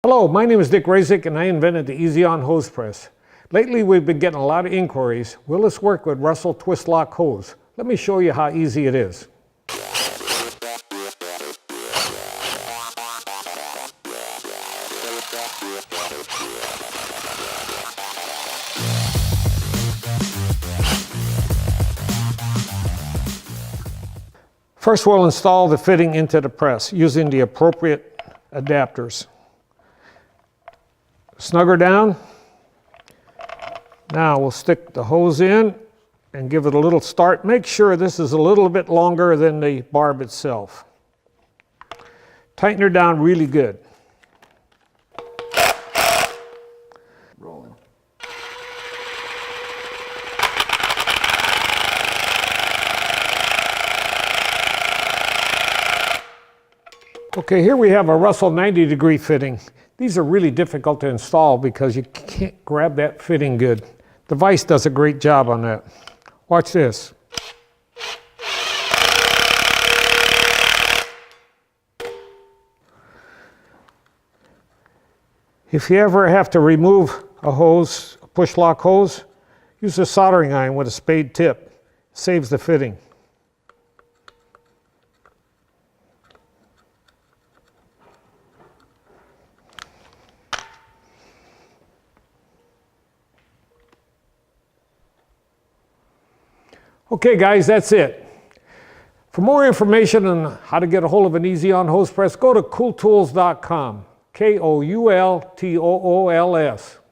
Hello, my name is Dick Razik and I invented the Easy On Hose Press. Lately we've been getting a lot of inquiries. Will this work with Russell Twist-Lok Hose? Let me show you how easy it is. First we'll install the fitting into the press using the appropriate adapters. Snug her down. Now we'll stick the hose in and give it a little start. Make sure this is a little bit longer than the barb itself. Tighten her down really good. Rolling. Okay, here we have a Russell 90-degree fitting. These are really difficult to install because you can't grab that fitting good. The vise does a great job on that. Watch this. If you ever have to remove a hose, a push-lock hose, use a soldering iron with a spade tip. It saves the fitting. Okay guys, that's it. For more information on how to get a hold of an Easy On Hose Press, go to koultools.com. Koultools.